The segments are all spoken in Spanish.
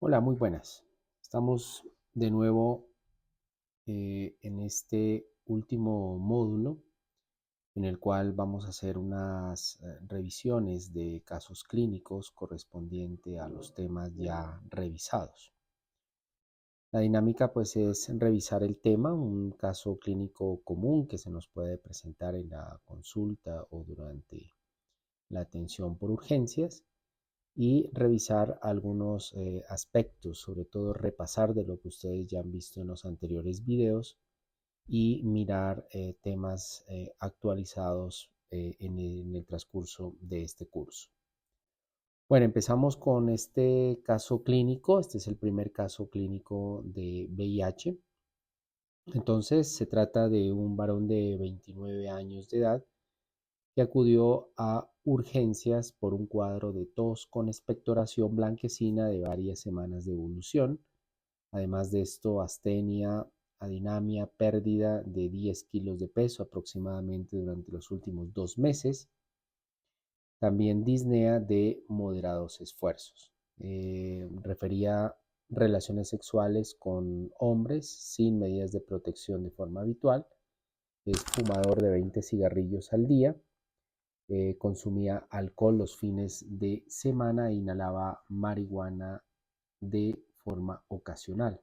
Hola, muy buenas. Estamos de nuevo en este último módulo en el cual vamos a hacer unas revisiones de casos clínicos correspondiente a los temas ya revisados. La dinámica pues es revisar el tema, un caso clínico común que se nos puede presentar en la consulta o durante la atención por urgencias y revisar algunos aspectos, sobre todo repasar de lo que ustedes ya han visto en los anteriores videos y mirar temas actualizados en el transcurso de este curso. Bueno, empezamos con este caso clínico. Este es el primer caso clínico de VIH. Entonces, se trata de un varón de 29 años de edad que acudió a urgencias por un cuadro de tos con expectoración blanquecina de varias semanas de evolución. Además de esto, astenia, adinamia, pérdida de 10 kilos de peso aproximadamente durante los últimos 2 meses. También disnea de moderados esfuerzos. Refería relaciones sexuales con hombres sin medidas de protección de forma habitual. Es fumador de 20 cigarrillos al día. Consumía alcohol los fines de semana e inhalaba marihuana de forma ocasional.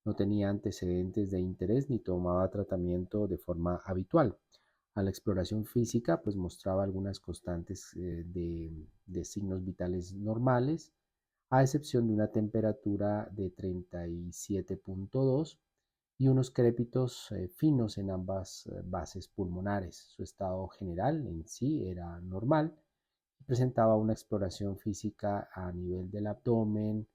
No tenía antecedentes de interés ni tomaba tratamiento de forma habitual. A la exploración física, pues mostraba algunas constantes de signos vitales normales, a excepción de una temperatura de 37,2 y unos crépitos finos en ambas bases pulmonares. Su estado general en sí era normal y presentaba una exploración física a nivel del abdomen,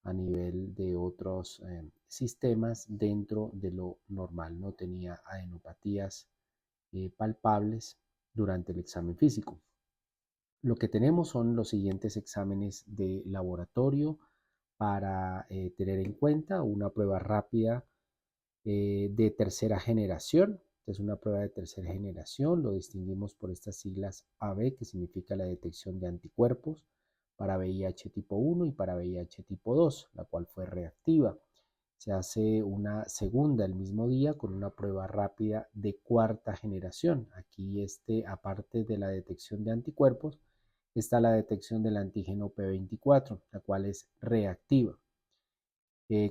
a nivel de otros sistemas dentro de lo normal. No tenía adenopatías palpables durante el examen físico. Lo que tenemos son los siguientes exámenes de laboratorio para tener en cuenta: una prueba rápida de tercera generación. Es una prueba de tercera generación, lo distinguimos por estas siglas AB, que significa la detección de anticuerpos para VIH tipo 1 y para VIH tipo 2, la cual fue reactiva. Se hace una segunda el mismo día con una prueba rápida de cuarta generación. Aquí aparte de la detección de anticuerpos, está la detección del antígeno P24, la cual es reactiva.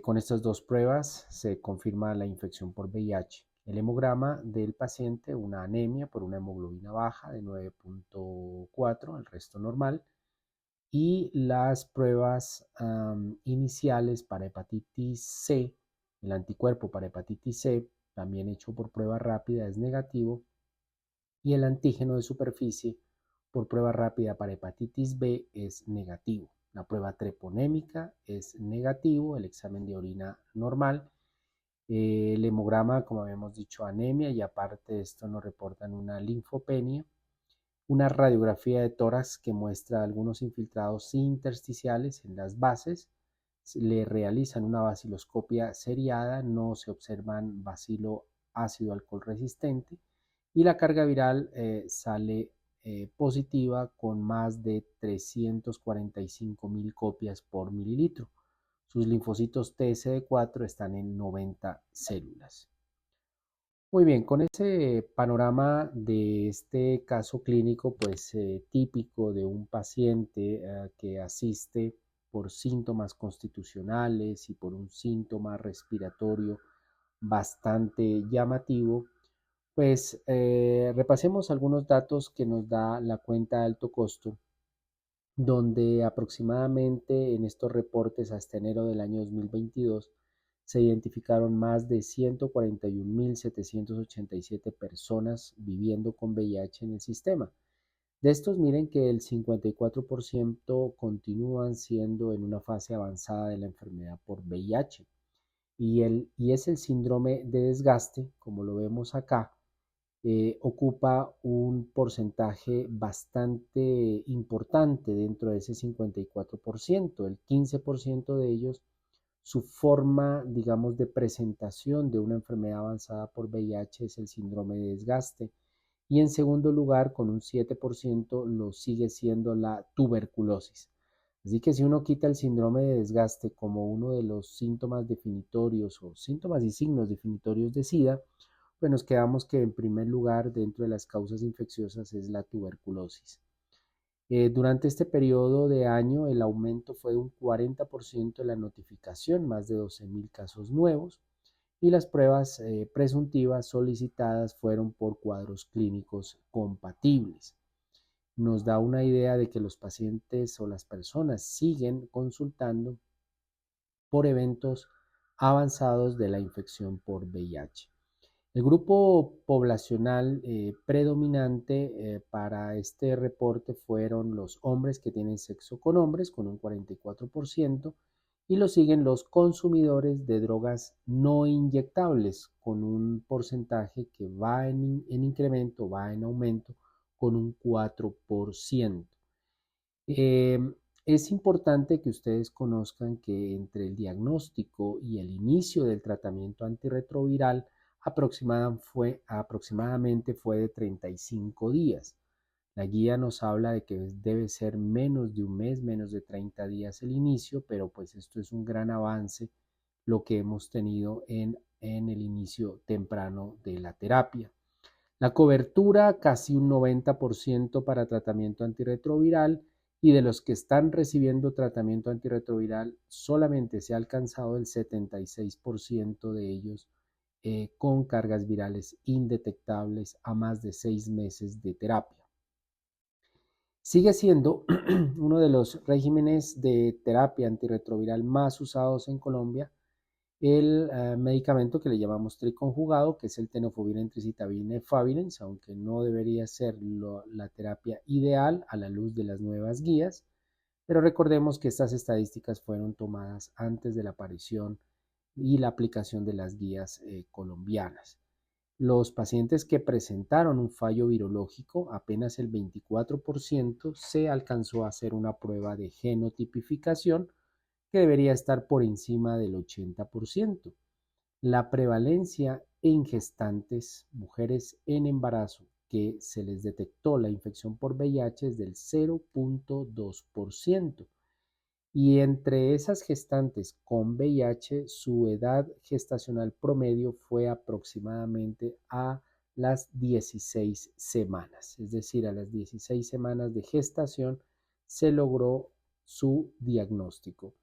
Con estas dos pruebas se confirma la infección por VIH. El hemograma del paciente, una anemia por una hemoglobina baja de 9,4, el resto normal. Y las pruebas iniciales para hepatitis C, el anticuerpo para hepatitis C, también hecho por prueba rápida, es negativo. Y el antígeno de superficie por prueba rápida para hepatitis B es negativo. La prueba treponémica es negativo, el examen de orina normal. El hemograma, como habíamos dicho, anemia, y aparte de esto nos reportan una linfopenia. Una radiografía de tórax que muestra algunos infiltrados intersticiales en las bases. Le realizan una baciloscopia seriada, no se observan bacilo ácido alcohol resistente, y la carga viral sale positiva con más de 345.000 copias por mililitro. Sus linfocitos TSD4 están en 90 células. Muy bien, con ese panorama de este caso clínico, pues típico de un paciente que asiste por síntomas constitucionales y por un síntoma respiratorio bastante llamativo, pues repasemos algunos datos que nos da la cuenta de alto costo, donde aproximadamente en estos reportes hasta enero del año 2022 se identificaron más de 141.787 personas viviendo con VIH en el sistema. De estos, miren que el 54% continúan siendo en una fase avanzada de la enfermedad por VIH, y es el síndrome de desgaste, como lo vemos acá. Ocupa un porcentaje bastante importante dentro de ese 54%. El 15% de ellos, su forma, digamos, de presentación de una enfermedad avanzada por VIH es el síndrome de desgaste. Y en segundo lugar, con un 7%, lo sigue siendo la tuberculosis. Así que si uno quita el síndrome de desgaste como uno de los síntomas definitorios o síntomas y signos definitorios de SIDA, pues nos quedamos que en primer lugar dentro de las causas infecciosas es la tuberculosis. Durante este periodo de año el aumento fue de un 40% de la notificación, más de 12.000 casos nuevos, y las pruebas presuntivas solicitadas fueron por cuadros clínicos compatibles. Nos da una idea de que los pacientes o las personas siguen consultando por eventos avanzados de la infección por VIH. El grupo poblacional predominante para este reporte fueron los hombres que tienen sexo con hombres, con un 44%, y lo siguen los consumidores de drogas no inyectables, con un porcentaje que va en incremento, va en aumento, con un 4%. Es importante que ustedes conozcan que entre el diagnóstico y el inicio del tratamiento antirretroviral aproximadamente fue de 35 días. La guía nos habla de que debe ser menos de un mes, menos de 30 días el inicio, pero pues esto es un gran avance lo que hemos tenido en el inicio temprano de la terapia. La cobertura casi un 90% para tratamiento antirretroviral, y de los que están recibiendo tratamiento antirretroviral solamente se ha alcanzado el 76% de ellos con cargas virales indetectables a más de 6 meses de terapia. Sigue siendo uno de los regímenes de terapia antirretroviral más usados en Colombia el medicamento que le llamamos triconjugado, que es el tenofovir, entricitabina y favirenz, aunque no debería ser la terapia ideal a la luz de las nuevas guías, pero recordemos que estas estadísticas fueron tomadas antes de la aparición y la aplicación de las guías colombianas. Los pacientes que presentaron un fallo virológico, apenas el 24% se alcanzó a hacer una prueba de genotipificación que debería estar por encima del 80%. La prevalencia en gestantes, mujeres en embarazo, que se les detectó la infección por VIH es del 0.2%. Y entre esas gestantes con VIH, su edad gestacional promedio fue aproximadamente a las 16 semanas. Es decir, a las 16 semanas de gestación se logró su diagnóstico.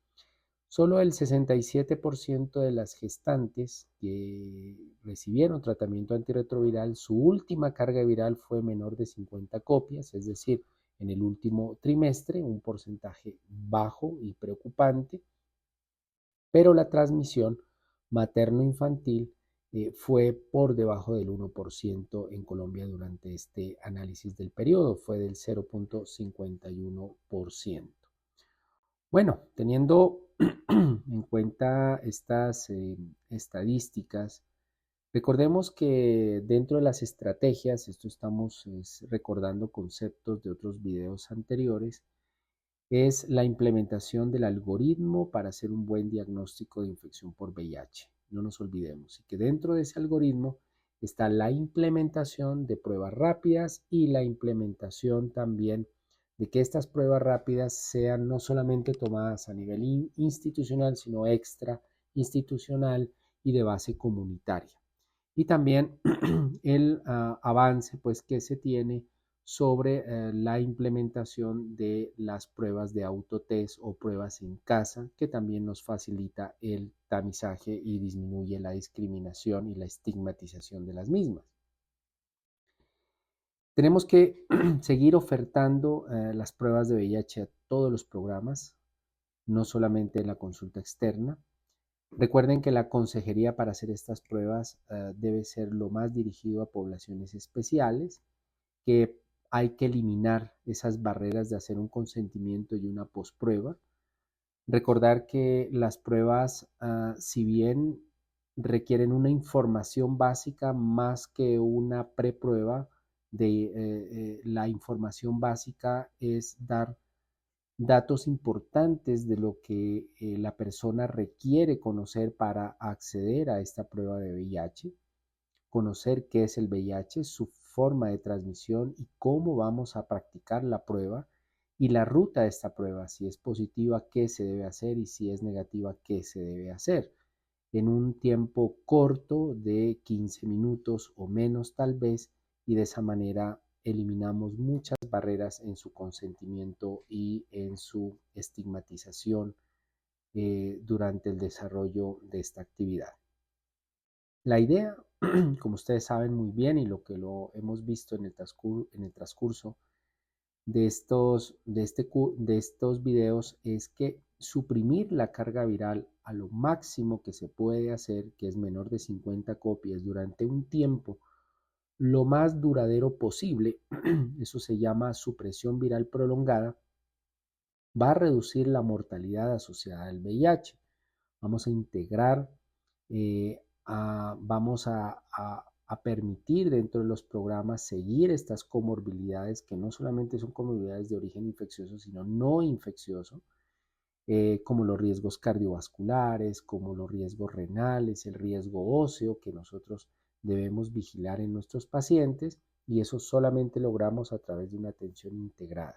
Solo el 67% de las gestantes que recibieron tratamiento antirretroviral, su última carga viral fue menor de 50 copias, es decir, en el último trimestre, un porcentaje bajo y preocupante, pero la transmisión materno-infantil fue por debajo del 1% en Colombia durante este análisis del periodo, fue del 0.51%. Bueno, teniendo en cuenta estas estadísticas, recordemos que dentro de las estrategias, esto estamos recordando conceptos de otros videos anteriores, es la implementación del algoritmo para hacer un buen diagnóstico de infección por VIH. No nos olvidemos, y que dentro de ese algoritmo está la implementación de pruebas rápidas y la implementación también de que estas pruebas rápidas sean no solamente tomadas a nivel institucional, sino extra institucional y de base comunitaria. Y también el avance pues, que se tiene sobre la implementación de las pruebas de autotest o pruebas en casa, que también nos facilita el tamizaje y disminuye la discriminación y la estigmatización de las mismas. Tenemos que seguir ofertando las pruebas de VIH a todos los programas, no solamente en la consulta externa. Recuerden que la consejería para hacer estas pruebas debe ser lo más dirigido a poblaciones especiales, que hay que eliminar esas barreras de hacer un consentimiento y una posprueba. Recordar que las pruebas, si bien requieren una información básica más que una preprueba, la información básica es dar datos importantes de lo que la persona requiere conocer para acceder a esta prueba de VIH, conocer qué es el VIH, su forma de transmisión y cómo vamos a practicar la prueba, y la ruta de esta prueba, si es positiva, qué se debe hacer y si es negativa, qué se debe hacer. En un tiempo corto de 15 minutos o menos tal vez, y de esa manera eliminamos muchas barreras en su consentimiento y en su estigmatización durante el desarrollo de esta actividad. La idea, como ustedes saben muy bien y lo que lo hemos visto en el transcurso de estos videos es que suprimir la carga viral a lo máximo que se puede hacer, que es menor de 50 copias durante un tiempo lo más duradero posible, eso se llama supresión viral prolongada, va a reducir la mortalidad asociada al VIH. Vamos a integrar, vamos a permitir dentro de los programas seguir estas comorbilidades que no solamente son comorbilidades de origen infeccioso, sino no infeccioso, como los riesgos cardiovasculares, como los riesgos renales, el riesgo óseo que nosotros debemos vigilar en nuestros pacientes, y eso solamente logramos a través de una atención integrada.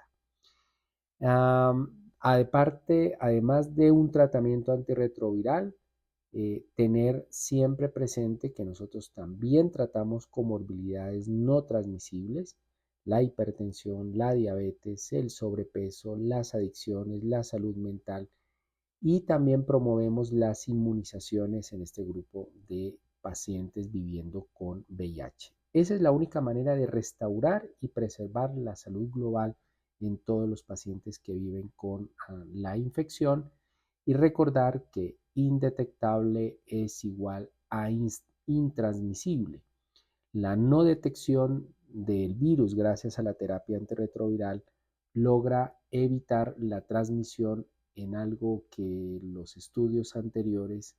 Aparte, además de un tratamiento antirretroviral, tener siempre presente que nosotros también tratamos comorbilidades no transmisibles, la hipertensión, la diabetes, el sobrepeso, las adicciones, la salud mental, y también promovemos las inmunizaciones en este grupo de pacientes viviendo con VIH. Esa es la única manera de restaurar y preservar la salud global en todos los pacientes que viven con la infección, y recordar que indetectable es igual a intransmisible. La no detección del virus gracias a la terapia antirretroviral logra evitar la transmisión en algo que los estudios anteriores,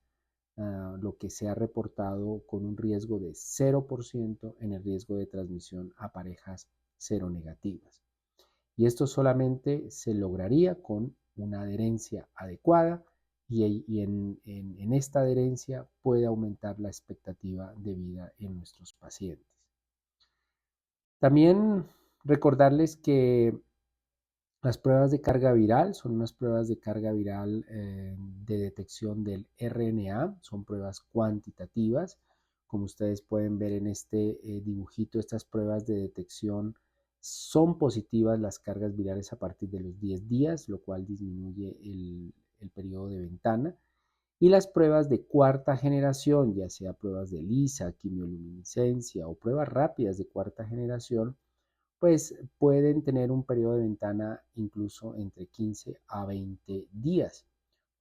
lo que se ha reportado con un riesgo de 0% en el riesgo de transmisión a parejas seronegativas. Y esto solamente se lograría con una adherencia adecuada, y en esta adherencia puede aumentar la expectativa de vida en nuestros pacientes. También recordarles que las pruebas de carga viral son unas pruebas de carga viral de detección del RNA, son pruebas cuantitativas. Como ustedes pueden ver en este dibujito, estas pruebas de detección son positivas las cargas virales a partir de los 10 días, lo cual disminuye el periodo de ventana. Y las pruebas de cuarta generación, ya sea pruebas de ELISA, quimioluminiscencia o pruebas rápidas de cuarta generación, pues pueden tener un periodo de ventana incluso entre 15 a 20 días,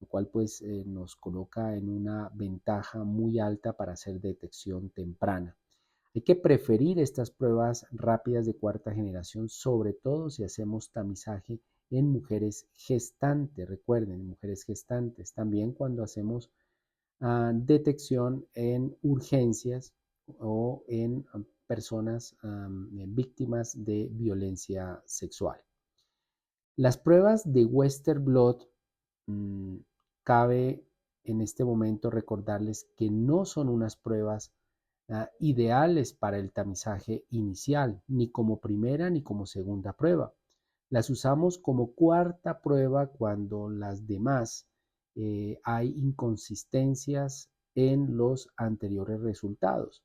lo cual pues nos coloca en una ventaja muy alta para hacer detección temprana. Hay que preferir estas pruebas rápidas de cuarta generación, sobre todo si hacemos tamizaje en mujeres gestantes. Recuerden, mujeres gestantes. También cuando hacemos detección en urgencias o en personas víctimas de violencia sexual. Las pruebas de Western Blot, cabe en este momento recordarles que no son unas pruebas ideales para el tamizaje inicial, ni como primera ni como segunda prueba. Las usamos como cuarta prueba cuando las demás hay inconsistencias en los anteriores resultados.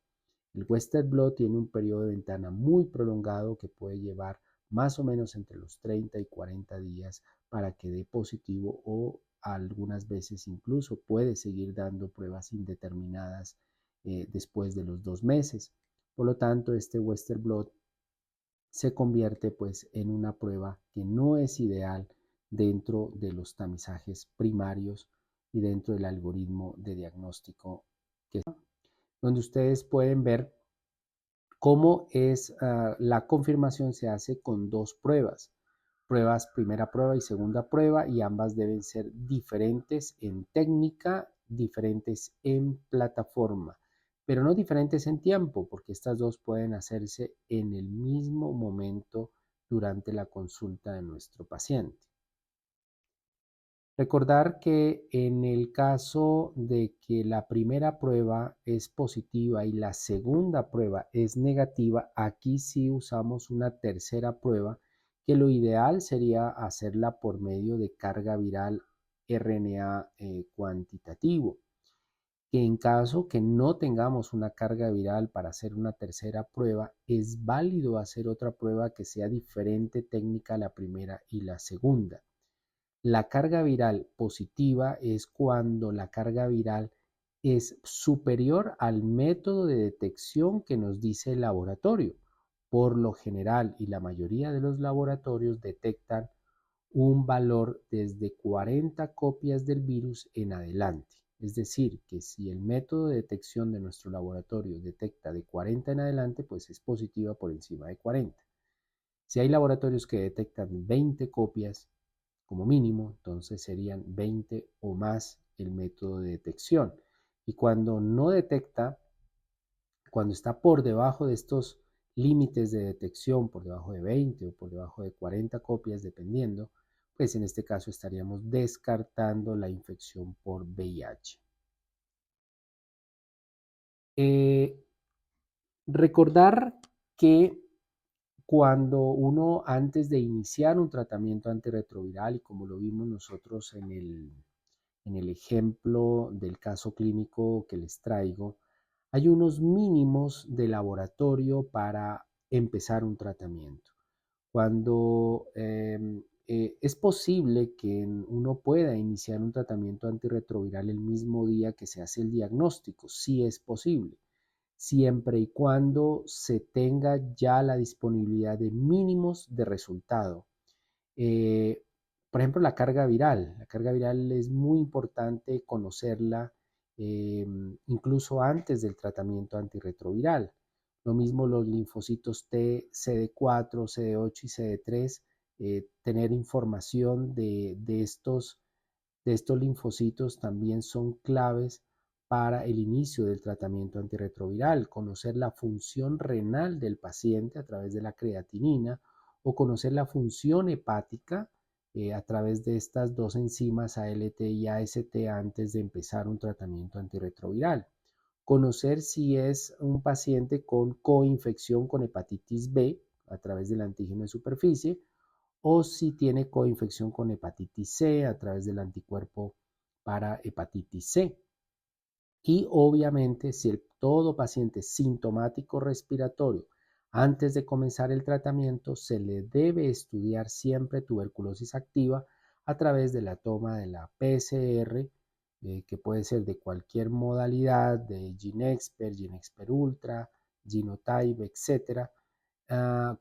El Western Blot tiene un periodo de ventana muy prolongado que puede llevar más o menos entre los 30 y 40 días para que dé positivo, o algunas veces incluso puede seguir dando pruebas indeterminadas después de los 2 meses. Por lo tanto, este Western Blot se convierte pues en una prueba que no es ideal dentro de los tamizajes primarios y dentro del algoritmo de diagnóstico, donde ustedes pueden ver cómo es la confirmación. Se hace con dos pruebas, primera prueba y segunda prueba, y ambas deben ser diferentes en técnica, diferentes en plataforma, pero no diferentes en tiempo, porque estas dos pueden hacerse en el mismo momento durante la consulta de nuestro paciente. Recordar que en el caso de que la primera prueba es positiva y la segunda prueba es negativa, aquí sí usamos una tercera prueba que lo ideal sería hacerla por medio de carga viral RNA cuantitativo, que en caso que no tengamos una carga viral para hacer una tercera prueba, es válido hacer otra prueba que sea diferente técnica a la primera y la segunda. La carga viral positiva es cuando la carga viral es superior al método de detección que nos dice el laboratorio. Por lo general, y la mayoría de los laboratorios detectan un valor desde 40 copias del virus en adelante. Es decir, que si el método de detección de nuestro laboratorio detecta de 40 en adelante, pues es positiva por encima de 40. Si hay laboratorios que detectan 20 copias como mínimo, entonces serían 20 o más el método de detección. Y cuando no detecta, cuando está por debajo de estos límites de detección, por debajo de 20 o por debajo de 40 copias, dependiendo, pues en este caso estaríamos descartando la infección por VIH. Eh, Recordar que cuando uno antes de iniciar un tratamiento antirretroviral, y como lo vimos nosotros en el ejemplo del caso clínico que les traigo, hay unos mínimos de laboratorio para empezar un tratamiento. Cuando es posible que uno pueda iniciar un tratamiento antirretroviral el mismo día que se hace el diagnóstico, sí es posible, siempre y cuando se tenga ya la disponibilidad de mínimos de resultado. Eh, por ejemplo, la carga viral. La carga viral es muy importante conocerla eh, incluso antes del tratamiento antirretroviral. Lo mismo los linfocitos T, CD4, CD8 y CD3, tener información de estos linfocitos también son claves para el inicio del tratamiento antirretroviral. Conocer la función renal del paciente a través de la creatinina o conocer la función hepática a través de estas dos enzimas ALT y AST antes de empezar un tratamiento antirretroviral. Conocer si es un paciente con coinfección con hepatitis B a través del antígeno de superficie o si tiene coinfección con hepatitis C a través del anticuerpo para hepatitis C. Y obviamente, si todo paciente sintomático respiratorio antes de comenzar el tratamiento, se le debe estudiar siempre tuberculosis activa a través de la toma de la PCR, que puede ser de cualquier modalidad, de GeneXpert, GeneXpert Ultra, Genotype, etcétera,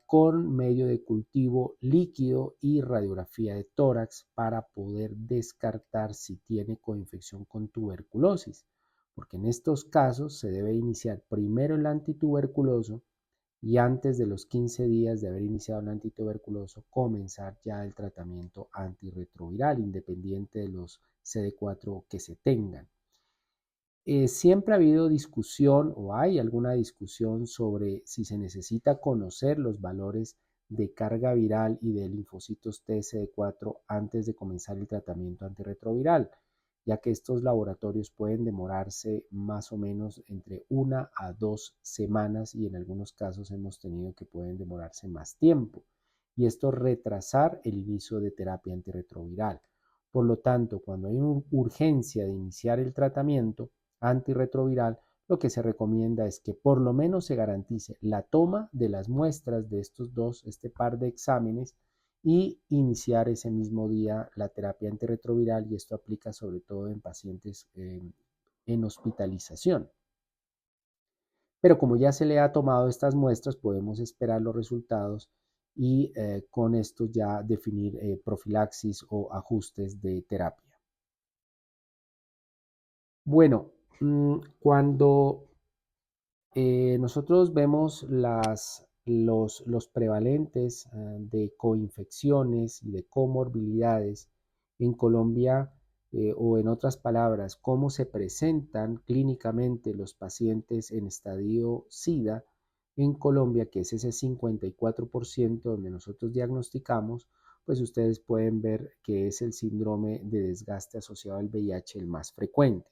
con medio de cultivo líquido y radiografía de tórax para poder descartar si tiene coinfección con tuberculosis, porque en estos casos se debe iniciar primero el antituberculoso y antes de los 15 días de haber iniciado el antituberculoso comenzar ya el tratamiento antirretroviral independiente de los CD4 que se tengan. Siempre ha habido discusión o hay alguna discusión sobre si se necesita conocer los valores de carga viral y de linfocitos TSD4 antes de comenzar el tratamiento antirretroviral, ya que estos laboratorios pueden demorarse más o menos entre 1 a 2 semanas y en algunos casos hemos tenido que pueden demorarse más tiempo y esto retrasar el inicio de terapia antirretroviral. Por lo tanto, cuando hay una urgencia de iniciar el tratamiento antirretroviral, lo que se recomienda es que por lo menos se garantice la toma de las muestras de este par de exámenes y iniciar ese mismo día la terapia antirretroviral y esto aplica sobre todo en pacientes en hospitalización. Pero como ya se le ha tomado estas muestras, podemos esperar los resultados y con esto ya definir profilaxis o ajustes de terapia. Bueno, cuando nosotros vemos los prevalentes de coinfecciones y de comorbilidades en Colombia, o en otras palabras, cómo se presentan clínicamente los pacientes en estadio SIDA en Colombia, que es ese 54% donde nosotros diagnosticamos, pues ustedes pueden ver que es el síndrome de desgaste asociado al VIH el más frecuente.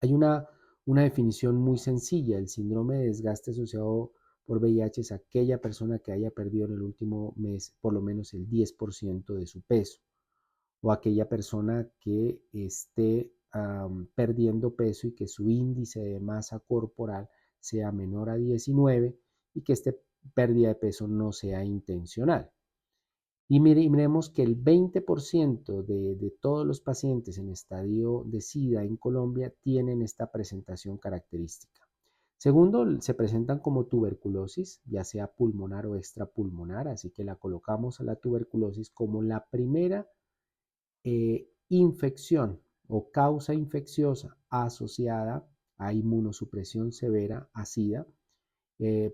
Hay una definición muy sencilla. El síndrome de desgaste asociado por VIH es aquella persona que haya perdido en el último mes por lo menos el 10% de su peso, o aquella persona que esté perdiendo peso y que su índice de masa corporal sea menor a 19 y que esta pérdida de peso no sea intencional. Y miremos que el 20% de todos los pacientes en estadio de SIDA en Colombia tienen esta presentación característica. Segundo, se presentan como tuberculosis, ya sea pulmonar o extrapulmonar, así que la colocamos a la tuberculosis como la primera infección o causa infecciosa asociada a inmunosupresión severa a SIDA.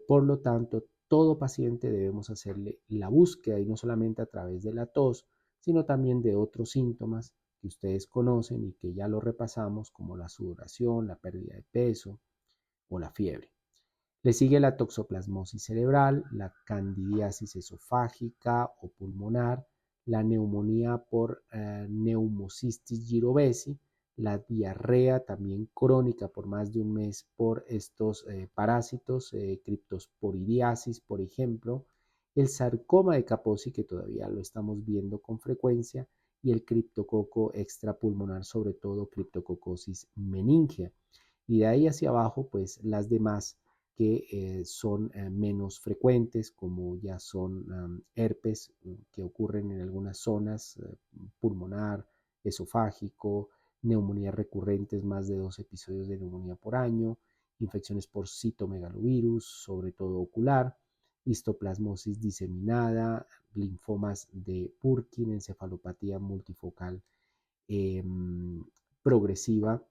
Por lo tanto, todo paciente debemos hacerle la búsqueda y no solamente a través de la tos, sino también de otros síntomas que ustedes conocen y que ya lo repasamos, como la sudoración, la pérdida de peso o la fiebre. Le sigue la toxoplasmosis cerebral, la candidiasis esofágica o pulmonar, la neumonía por neumocistis girovesi, la diarrea también crónica por más de un mes por estos parásitos, criptosporidiasis, por ejemplo, el sarcoma de Kaposi, que todavía lo estamos viendo con frecuencia, y el criptococo extrapulmonar, sobre todo criptococosis meningea. Y de ahí hacia abajo, pues las demás que son menos frecuentes, como ya son herpes que ocurren en algunas zonas, pulmonar, esofágico, neumonías recurrentes, más de 2 episodios de neumonía por año, infecciones por citomegalovirus, sobre todo ocular, histoplasmosis diseminada, linfomas de Purkin, encefalopatía multifocal eh, progresiva,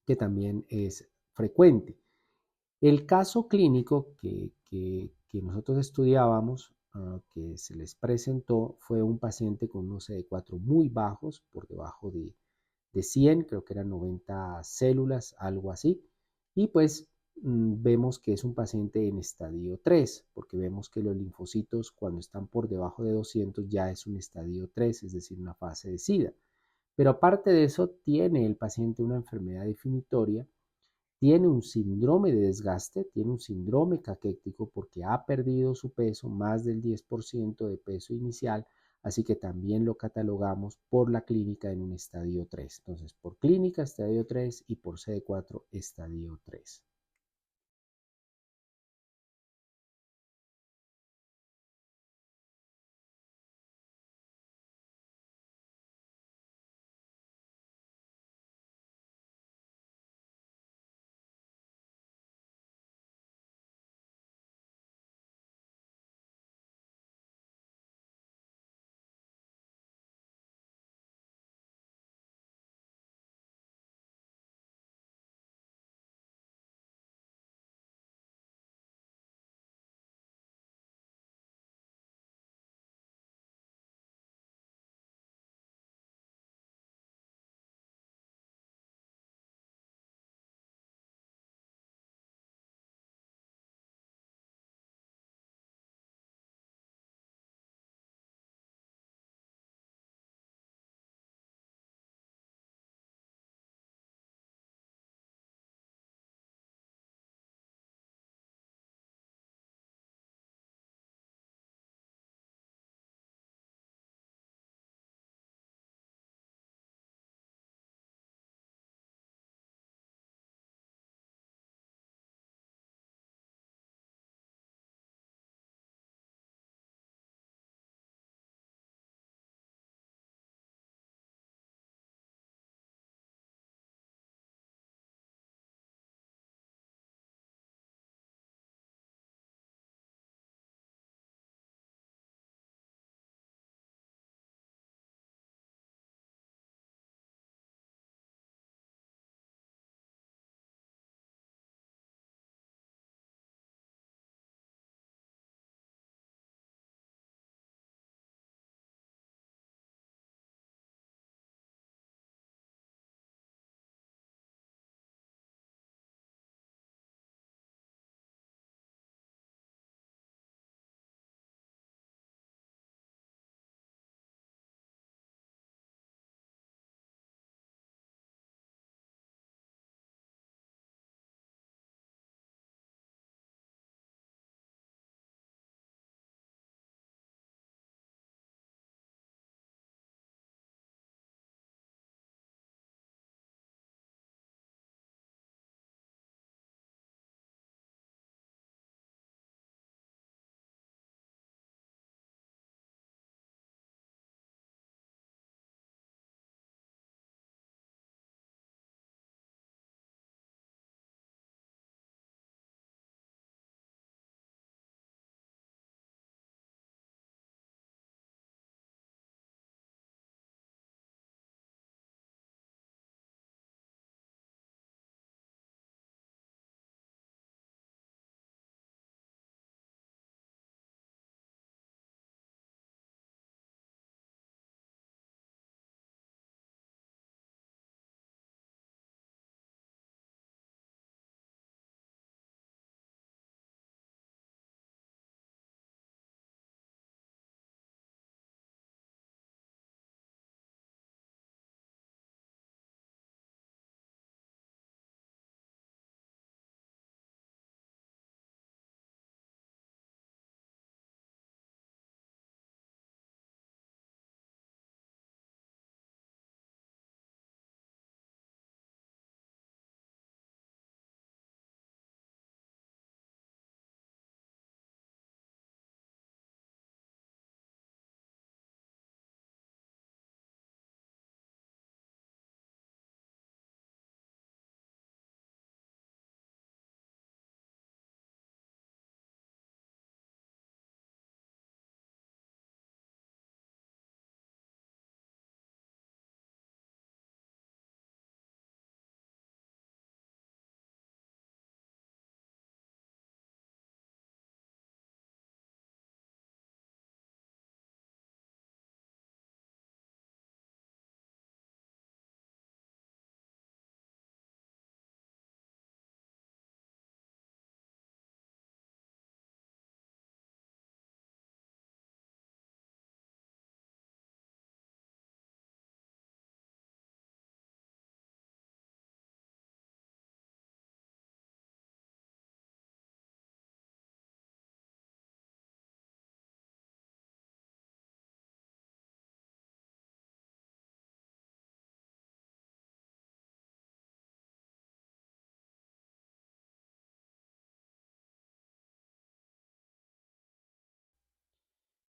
que también es frecuente. El caso clínico que nosotros estudiábamos, que se les presentó, fue un paciente con unos CD4 muy bajos, por debajo de 100, creo que eran 90 células, algo así. Y pues vemos que es un paciente en estadio 3, porque vemos que los linfocitos cuando están por debajo de 200 ya es un estadio 3, es decir, una fase de SIDA. Pero aparte de eso, tiene el paciente una enfermedad definitoria, tiene un síndrome de desgaste, tiene un síndrome caquético porque ha perdido su peso, más del 10% de peso inicial, así que también lo catalogamos por la clínica en un estadio 3. Entonces, por clínica estadio 3 y por CD4 estadio 3.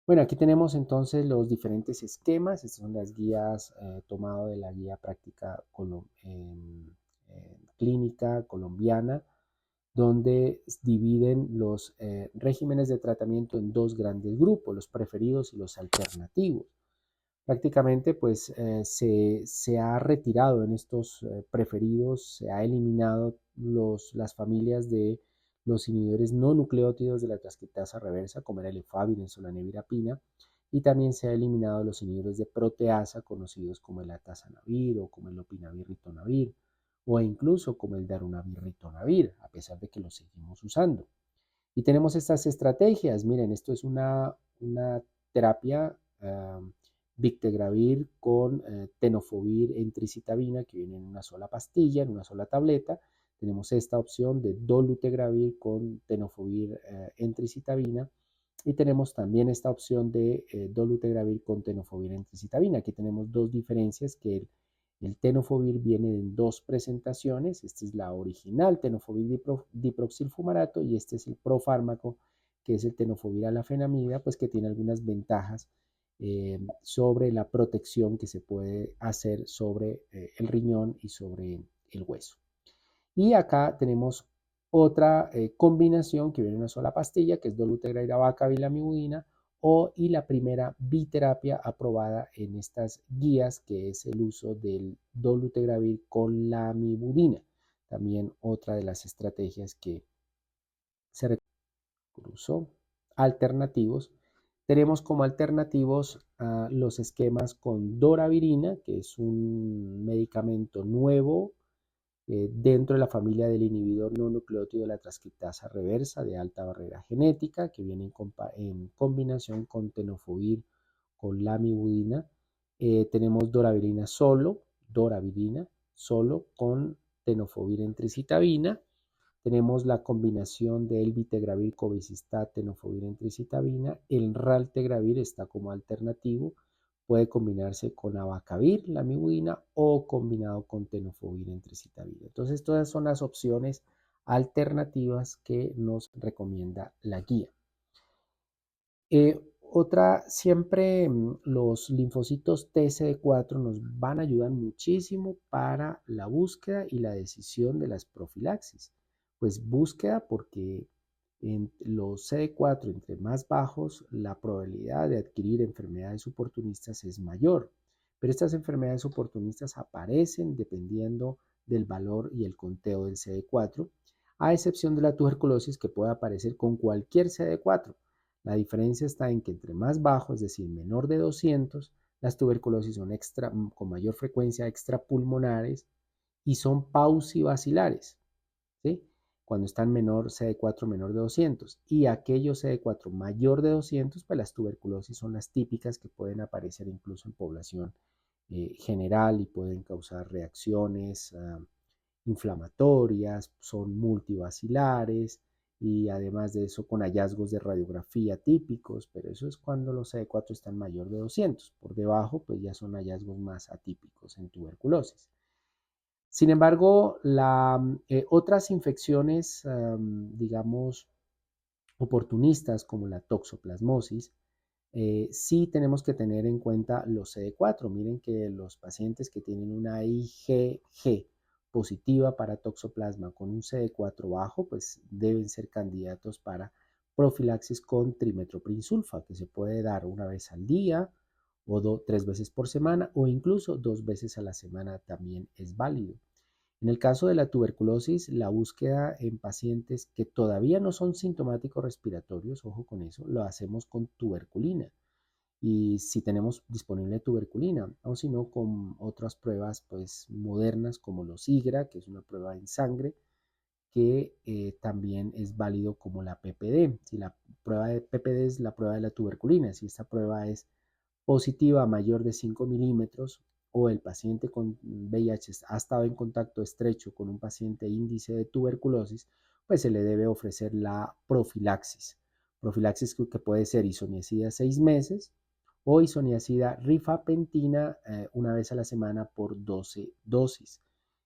Bueno, aquí tenemos entonces los diferentes esquemas. Estas son las guías tomado de la guía práctica clínica colombiana, donde dividen los regímenes de tratamiento en dos grandes grupos, los preferidos y los alternativos. Prácticamente pues se ha retirado en estos preferidos, se ha eliminado las familias de los inhibidores no nucleótidos de la transcriptasa reversa, como era el efavirenz o la nevirapina, y también se ha eliminado los inhibidores de proteasa, conocidos como el atazanavir o como el lopinavir-ritonavir, o incluso como el darunavir-ritonavir, a pesar de que los seguimos usando. Y tenemos estas estrategias. Miren, esto es una terapia Victegravir con tenofovir e tricitabina, que viene en una sola pastilla, en una sola tableta. Tenemos esta opción de dolutegravir con tenofovir en tricitabina. Y tenemos también esta opción de dolutegravir con tenofovir en tricitabina. Aquí tenemos dos diferencias, que el tenofovir viene en dos presentaciones. Esta es la original tenofovir diproxilfumarato y este es el profármaco, que es el tenofovir alafenamida, pues que tiene algunas ventajas sobre la protección que se puede hacer sobre el riñón y sobre el hueso. Y acá tenemos otra combinación que viene en una sola pastilla, que es dolutegravir-abacavilamivudina, y la primera biterapia aprobada en estas guías, que es el uso del dolutegravir con lamivudina. También otra de las estrategias que se recurso alternativos. Tenemos como alternativos los esquemas con doravirina, que es un medicamento nuevo dentro de la familia del inhibidor no nucleótido de la transcriptasa reversa de alta barrera genética, que viene en combinación con tenofovir con lamivudina. Tenemos doravirina solo con tenofovir en tricitabina. Tenemos la combinación del vitegravir, cobicistat, tenofovir en tricitabina. El raltegravir está como alternativo. Puede combinarse con abacavir, la mibudina, o combinado con tenofovir en tricitabina. Entonces, todas son las opciones alternativas que nos recomienda la guía. Siempre los linfocitos TCD4 nos van a ayudar muchísimo para la búsqueda y la decisión de las profilaxis. Pues búsqueda porque en los CD4 entre más bajos, la probabilidad de adquirir enfermedades oportunistas es mayor. Pero estas enfermedades oportunistas aparecen dependiendo del valor y el conteo del CD4, a excepción de la tuberculosis, que puede aparecer con cualquier CD4. La diferencia está en que entre más bajo, es decir, menor de 200, las tuberculosis son con mayor frecuencia extrapulmonares y son pausivacilares, ¿sí? Cuando están menor CD4 menor de 200, y aquellos CD4 mayor de 200, pues las tuberculosis son las típicas que pueden aparecer incluso en población general y pueden causar reacciones inflamatorias, son multivacilares y además de eso con hallazgos de radiografía típicos, pero eso es cuando los CD4 están mayor de 200. Por debajo, pues ya son hallazgos más atípicos en tuberculosis. Sin embargo, otras infecciones, digamos, oportunistas como la toxoplasmosis, sí tenemos que tener en cuenta los CD4. Miren que los pacientes que tienen una IgG positiva para toxoplasma con un CD4 bajo, pues deben ser candidatos para profilaxis con trimethoprim-sulfa, que se puede dar una vez al día o 3 veces por semana o incluso 2 veces a la semana también es válido. En el caso de la tuberculosis, la búsqueda en pacientes que todavía no son sintomáticos respiratorios, ojo con eso, lo hacemos con tuberculina. Y si tenemos disponible tuberculina, o si no, con otras pruebas pues modernas como los IGRA, que es una prueba en sangre, que también es válido como la PPD. Si la prueba de PPD es la prueba de la tuberculina, si esta prueba es positiva mayor de 5 milímetros o el paciente con VIH ha estado en contacto estrecho con un paciente índice de tuberculosis, pues se le debe ofrecer la profilaxis. Profilaxis que puede ser isoniazida 6 meses o isoniazida rifapentina una vez a la semana por 12 dosis,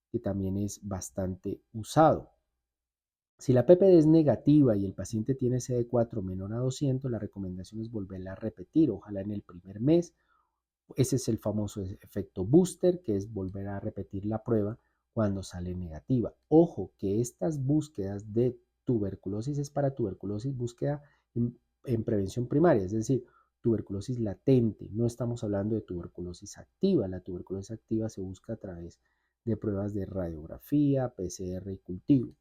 que también es bastante usado. Si la PPD es negativa y el paciente tiene CD4 menor a 200, la recomendación es volverla a repetir, ojalá en el primer mes. Ese es el famoso efecto booster, que es volver a repetir la prueba cuando sale negativa. Ojo, que estas búsquedas de tuberculosis es para tuberculosis búsqueda en prevención primaria, es decir, tuberculosis latente. No estamos hablando de tuberculosis activa. La tuberculosis activa se busca a través de pruebas de radiografía, PCR y cultivo.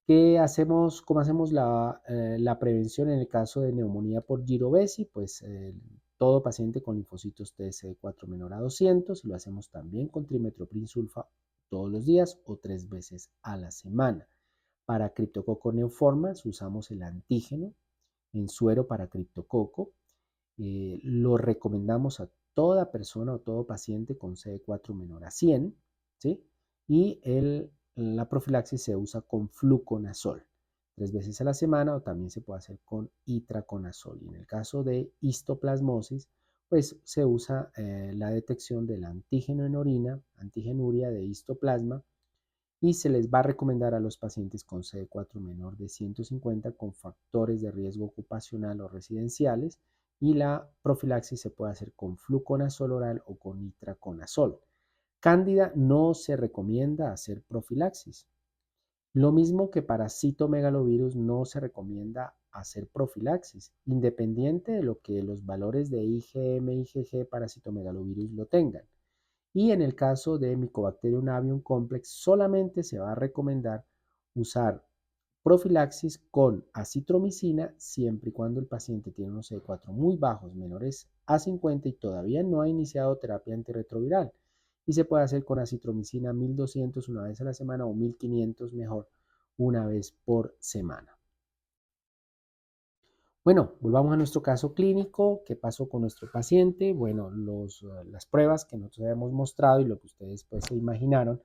¿Cómo hacemos la prevención en el caso de neumonía por girovesi? Pues todo paciente con linfocitos TSD4 menor a 200, y lo hacemos también con trimethoprim sulfa todos los días o 3 veces a la semana. Para criptococo neoformas usamos el antígeno en suero para criptococo. Lo recomendamos a toda persona o todo paciente con CD4 menor a 100, ¿sí? Y la profilaxis se usa con fluconazol 3 veces a la semana, o también se puede hacer con itraconazol. Y en el caso de histoplasmosis, pues se usa la detección del antígeno en orina, antigenuria de histoplasma, y se les va a recomendar a los pacientes con CD4 menor de 150 con factores de riesgo ocupacional o residenciales, y la profilaxis se puede hacer con fluconazol oral o con itraconazol. Cándida no se recomienda hacer profilaxis. Lo mismo que para citomegalovirus no se recomienda hacer profilaxis, independiente de lo que los valores de IgM y IgG para citomegalovirus lo tengan. Y en el caso de Mycobacterium avium complex, solamente se va a recomendar usar profilaxis con acitromicina siempre y cuando el paciente tiene unos CD4 muy bajos, menores a 50, y todavía no ha iniciado terapia antirretroviral. Y se puede hacer con acitromicina 1200 una vez a la semana, o 1500 mejor, una vez por semana. Bueno, volvamos a nuestro caso clínico. ¿Qué pasó con nuestro paciente? Bueno, las pruebas que nosotros habíamos mostrado y lo que ustedes pues se imaginaron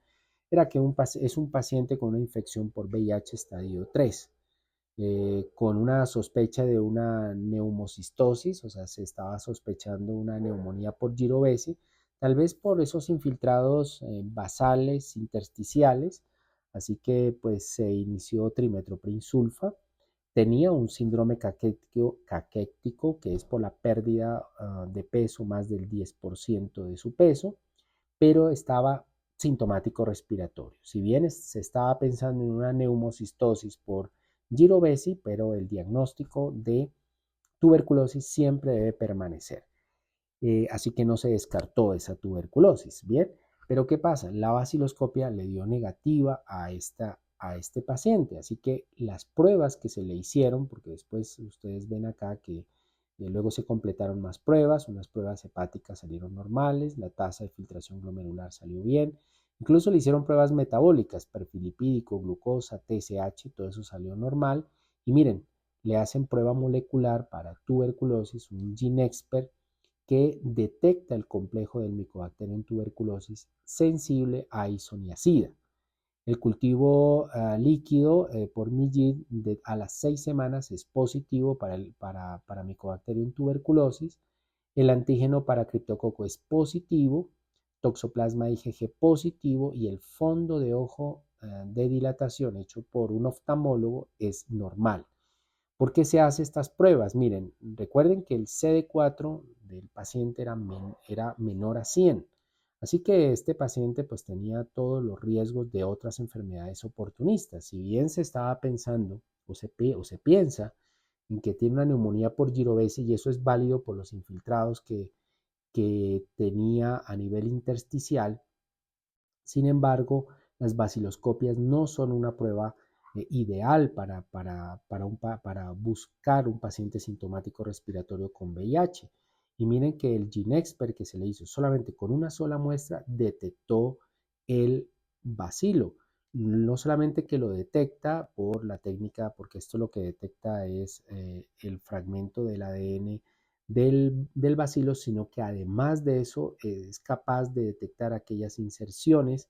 era que es un paciente con una infección por VIH estadio 3, con una sospecha de una neumocistosis, o sea, se estaba sospechando una neumonía por girovesi, tal vez por esos infiltrados basales intersticiales, así que pues se inició trimethoprim sulfa. Tenía un síndrome caquético, que es por la pérdida de peso, más del 10% de su peso, pero estaba sintomático respiratorio. Si bien se estaba pensando en una neumocistosis por girovesi, pero el diagnóstico de tuberculosis siempre debe permanecer. Así que no se descartó esa tuberculosis. Bien, pero ¿qué pasa? La vaciloscopia le dio negativa a este paciente, así que las pruebas que se le hicieron, porque después ustedes ven acá que luego se completaron más pruebas, unas pruebas hepáticas salieron normales, la tasa de filtración glomerular salió bien, incluso le hicieron pruebas metabólicas, perfil lipídico, glucosa, TSH, todo eso salió normal. Y miren, le hacen prueba molecular para tuberculosis, un GeneXpert, que detecta el complejo del Mycobacterium tuberculosis sensible a isoniazida. El cultivo líquido por MIGID a las 6 semanas es positivo para Mycobacterium tuberculosis. El antígeno para criptococo es positivo, toxoplasma IgG positivo, y el fondo de ojo de dilatación hecho por un oftalmólogo es normal. ¿Por qué se hacen estas pruebas? Miren, recuerden que el CD4 del paciente era menor a 100. Así que este paciente pues tenía todos los riesgos de otras enfermedades oportunistas. Si bien se estaba pensando o se piensa en que tiene una neumonía por girovesi, y eso es válido por los infiltrados que tenía a nivel intersticial, sin embargo, las baciloscopias no son una prueba ideal para buscar un paciente sintomático respiratorio con VIH. Y miren que el GeneXpert, que se le hizo solamente con una sola muestra, detectó el bacilo. No solamente que lo detecta por la técnica, porque esto lo que detecta es el fragmento del ADN del bacilo, sino que además de eso es capaz de detectar aquellas inserciones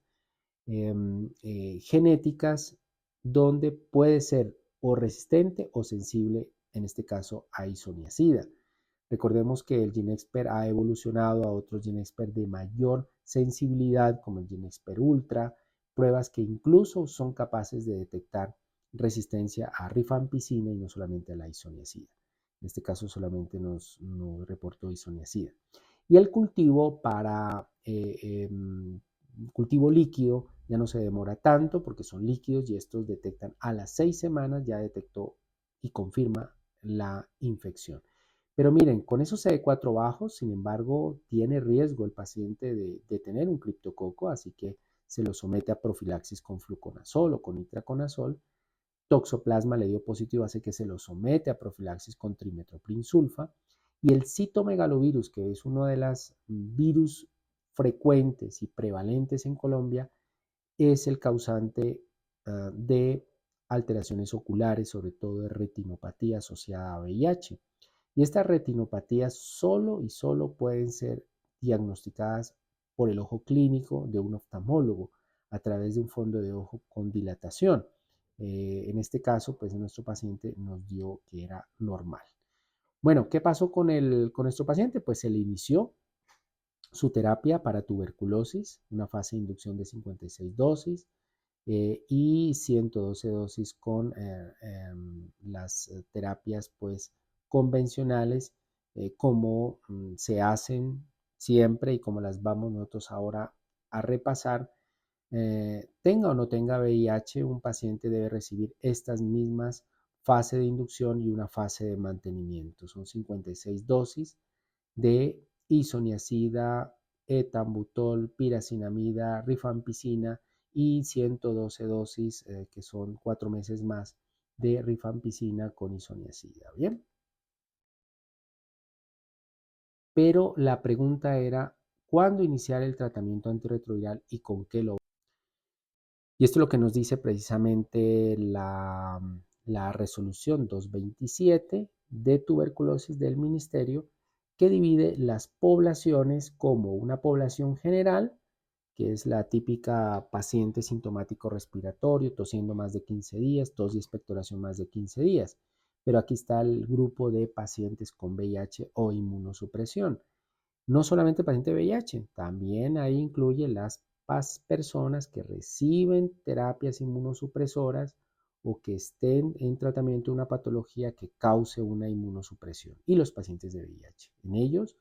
genéticas donde puede ser o resistente o sensible, en este caso a isoniazida. Recordemos que el GeneXpert ha evolucionado a otros GeneXpert de mayor sensibilidad, como el GeneXpert Ultra, pruebas que incluso son capaces de detectar resistencia a rifampicina y no solamente a la isoniazida. En este caso solamente nos reportó isoniazida. Y el cultivo para cultivo líquido ya no se demora tanto porque son líquidos y estos detectan a las 6 semanas, ya detectó y confirma la infección. Pero miren, con esos CD4 bajos, sin embargo, tiene riesgo el paciente de tener un criptococo, así que se lo somete a profilaxis con fluconazol o con itraconazol. Toxoplasma le dio positivo, hace que se lo somete a profilaxis con trimetoprim sulfa. Y el citomegalovirus, que es uno de los virus frecuentes y prevalentes en Colombia, es el causante de alteraciones oculares, sobre todo de retinopatía asociada a VIH. Y estas retinopatías solo y solo pueden ser diagnosticadas por el ojo clínico de un oftalmólogo a través de un fondo de ojo con dilatación. En este caso, pues nuestro paciente nos dio que era normal. Bueno, ¿qué pasó con nuestro paciente? Pues se le inició su terapia para tuberculosis, una fase de inducción de 56 dosis y 112 dosis con las terapias pues convencionales como se hacen siempre y como las vamos nosotros ahora a repasar. Tenga o no tenga VIH, un paciente debe recibir estas mismas fase de inducción y una fase de mantenimiento. Son 56 dosis de isoniazida, etambutol, piracinamida, rifampicina y 112 dosis, que son 4 meses más, de rifampicina con isoniazida. Bien, pero la pregunta era, ¿cuándo iniciar el tratamiento antirretroviral y con qué lo? Y esto es lo que nos dice precisamente la resolución 227 de tuberculosis del ministerio, que divide las poblaciones como una población general, que es la típica paciente sintomático respiratorio, tosiendo más de 15 días, tos y expectoración más de 15 días. Pero aquí está el grupo de pacientes con VIH o inmunosupresión. No solamente paciente VIH, también ahí incluye las personas que reciben terapias inmunosupresoras o que estén en tratamiento de una patología que cause una inmunosupresión y los pacientes de VIH. En ellos,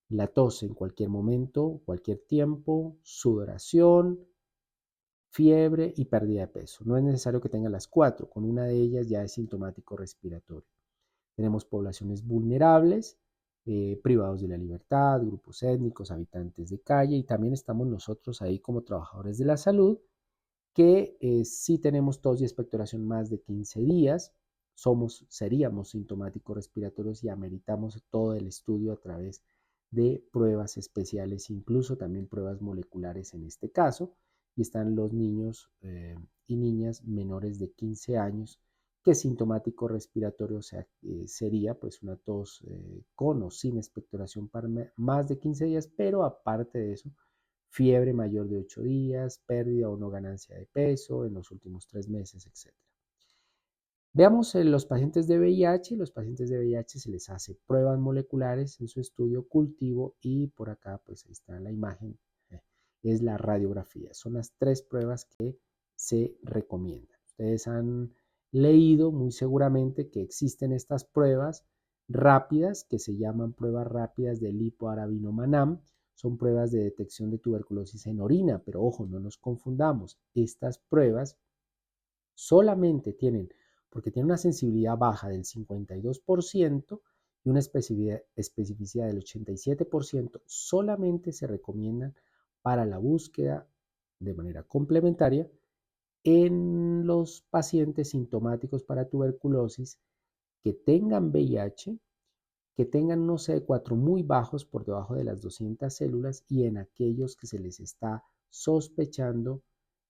la tos en cualquier momento, cualquier tiempo, sudoración, fiebre y pérdida de peso. No es necesario que tengan las cuatro, con una de ellas ya es sintomático respiratorio. Tenemos poblaciones vulnerables, privados de la libertad, grupos étnicos, habitantes de calle y también estamos nosotros ahí como trabajadores de la salud que si tenemos tos y expectoración más de 15 días, seríamos sintomáticos respiratorios y ameritamos todo el estudio a través de pruebas especiales, incluso también pruebas moleculares en este caso, y están los niños y niñas menores de 15 años que sintomático respiratorio sería pues una tos con o sin expectoración para más de 15 días, pero aparte de eso, fiebre mayor de 8 días, pérdida o no ganancia de peso en los últimos 3 meses, etc. Veamos los pacientes de VIH. Los pacientes de VIH se les hace pruebas moleculares en su estudio cultivo y por acá pues ahí está la imagen, es la radiografía. Son las 3 pruebas que se recomiendan. Ustedes han leído muy seguramente que existen estas pruebas rápidas que se llaman pruebas rápidas de lipoarabinomanam. Son pruebas de detección de tuberculosis en orina, pero ojo, no nos confundamos. Estas pruebas solamente tienen, porque tienen una sensibilidad baja del 52% y una especificidad del 87%, solamente se recomiendan para la búsqueda de manera complementaria en los pacientes sintomáticos para tuberculosis que tengan VIH, que tengan unos CD4 muy bajos por debajo de las 200 células y en aquellos que se les está sospechando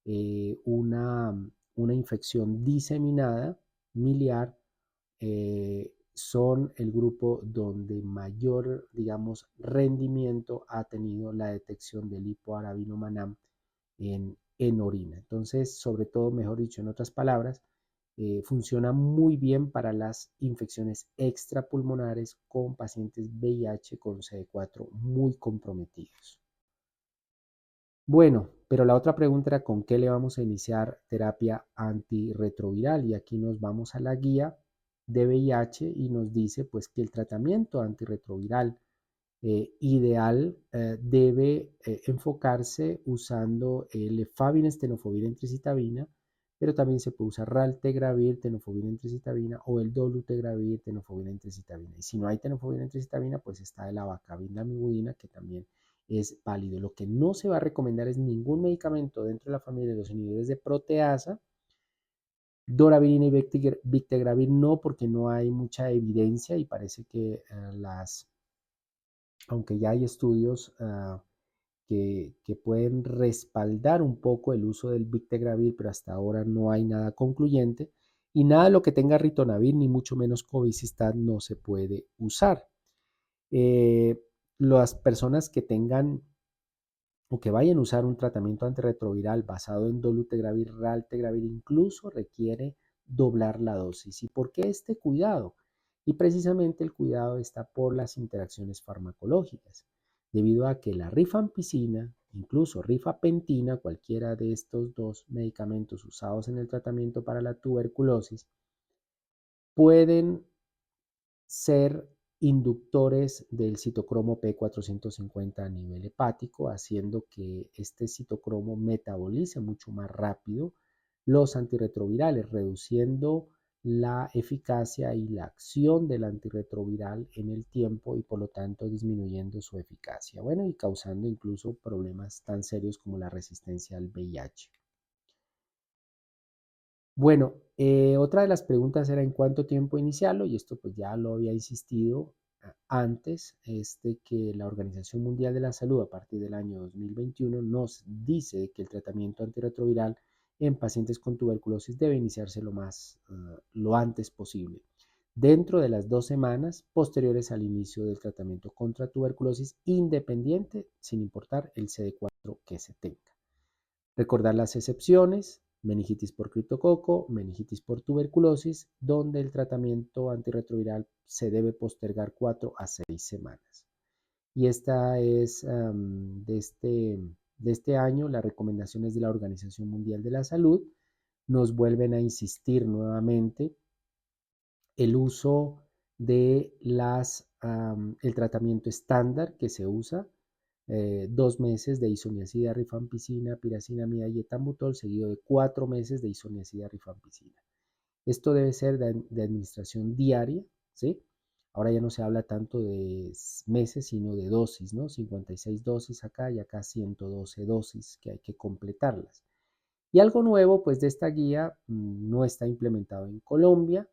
una infección diseminada miliar, son el grupo donde mayor, digamos, rendimiento ha tenido la detección del lipoarabinomanam en orina. Entonces, sobre todo, mejor dicho, en otras palabras, funciona muy bien para las infecciones extrapulmonares con pacientes VIH con CD4 muy comprometidos. Bueno, Pero la otra pregunta era con qué le vamos a iniciar terapia antirretroviral y aquí nos vamos a la guía de VIH y nos dice pues que el tratamiento antirretroviral ideal debe enfocarse usando el efavirenz, tenofovir, entricitabina, pero también se puede usar raltegravir, tenofovir, entricitabina o el dolutegravir, tenofovir, entricitabina. Y si no hay tenofovir, entricitabina, pues está el abacavir, lamivudina, que también es válido. Lo que no se va a recomendar es ningún medicamento dentro de la familia de los inhibidores de proteasa. Doravirina y Victegravir no, porque no hay mucha evidencia y parece que aunque ya hay estudios que pueden respaldar un poco el uso del Victegravir, pero hasta ahora no hay nada concluyente. Y nada de lo que tenga ritonavir, ni mucho menos cobicistat, no se puede usar. Las personas que tengan o que vayan a usar un tratamiento antirretroviral basado en dolutegravir, raltegravir, incluso requiere doblar la dosis. ¿Y por qué este cuidado? Y precisamente el cuidado está por las interacciones farmacológicas, debido a que la rifampicina, incluso rifapentina, cualquiera de estos dos medicamentos usados en el tratamiento para la tuberculosis, pueden ser inductores del citocromo P450 a nivel hepático, haciendo que este citocromo metabolice mucho más rápido los antirretrovirales, reduciendo la eficacia y la acción del antirretroviral en el tiempo y por lo tanto disminuyendo su eficacia, bueno, y causando incluso problemas tan serios como la resistencia al VIH. Bueno, otra de las preguntas era en cuánto tiempo iniciarlo, y esto pues ya lo había insistido antes, es de que la Organización Mundial de la Salud a partir del año 2021 nos dice que el tratamiento antirretroviral en pacientes con tuberculosis debe iniciarse lo antes posible, dentro de las 2 semanas posteriores al inicio del tratamiento contra tuberculosis, independiente, sin importar el CD4 que se tenga. Recordar las excepciones: meningitis por criptococo, meningitis por tuberculosis, donde el tratamiento antirretroviral se debe postergar 4 a 6 semanas. Y esta es de este año, las recomendaciones de la Organización Mundial de la Salud nos vuelven a insistir nuevamente el uso de el tratamiento estándar que se usa, 2 meses de isoniazida, rifampicina, piracinamida y etambutol, seguido de 4 meses de isoniazida, rifampicina. Esto debe ser de administración diaria, ¿sí? Ahora ya no se habla tanto de meses, sino de dosis, ¿no? 56 dosis acá y acá 112 dosis que hay que completarlas. Y algo nuevo, pues, de esta guía no está implementado en Colombia,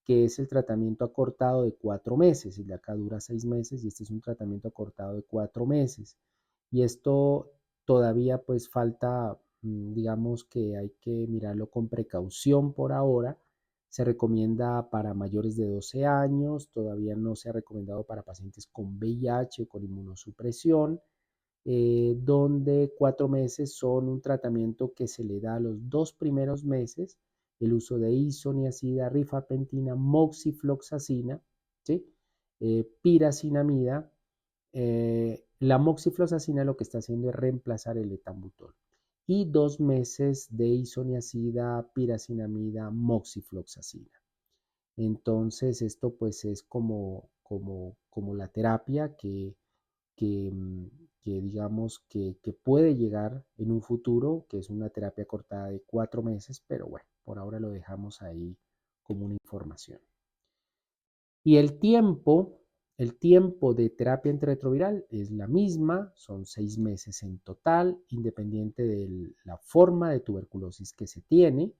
que es el tratamiento acortado de 4 meses. El de acá dura 6 meses y este es un tratamiento acortado de 4 meses. Y esto todavía pues falta, digamos que hay que mirarlo con precaución por ahora. Se recomienda para mayores de 12 años, todavía no se ha recomendado para pacientes con VIH o con inmunosupresión, donde 4 meses son un tratamiento que se le da a los 2 primeros meses, el uso de isoniazida, rifapentina, moxifloxacina, ¿sí? Piracinamida. La moxifloxacina lo que está haciendo es reemplazar el etambutol. Y 2 meses de isoniazida, piracinamida, moxifloxacina. Entonces esto pues es como la terapia que, que digamos que puede llegar en un futuro, que es una terapia cortada de 4 meses, pero bueno, por ahora lo dejamos ahí como una información. Y el tiempo de terapia antirretroviral es la misma, son 6 meses en total, independiente de la forma de tuberculosis que se tiene,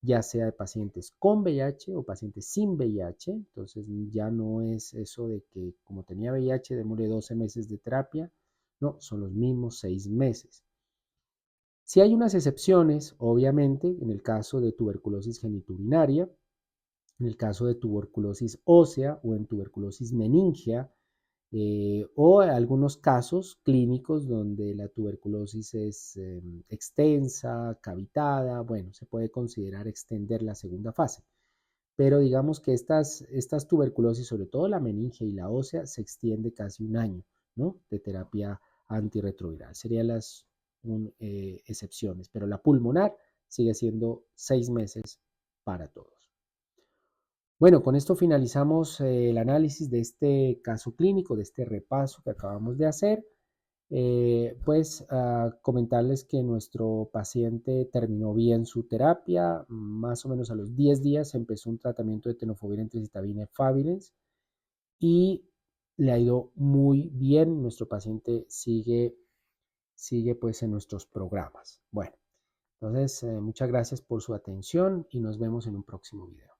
ya sea de pacientes con VIH o pacientes sin VIH. Entonces ya no es eso de que como tenía VIH demore 12 meses de terapia, no, son los mismos 6 meses. Si hay unas excepciones, obviamente, en el caso de tuberculosis genitourinaria, en el caso de tuberculosis ósea o en tuberculosis meningia, o algunos casos clínicos donde la tuberculosis es extensa, cavitada, bueno, se puede considerar extender la segunda fase. Pero digamos que estas tuberculosis, sobre todo la meningia y la ósea, se extiende casi un año, ¿no?, de terapia antirretroviral. Serían excepciones, pero la pulmonar sigue siendo 6 meses para todos. Bueno, con esto finalizamos el análisis de este caso clínico, de este repaso que acabamos de hacer. Comentarles que nuestro paciente terminó bien su terapia, más o menos a los 10 días empezó un tratamiento de tenofovir entecitabina favirenz y le ha ido muy bien. Nuestro paciente sigue pues en nuestros programas. Bueno, entonces muchas gracias por su atención y nos vemos en un próximo video.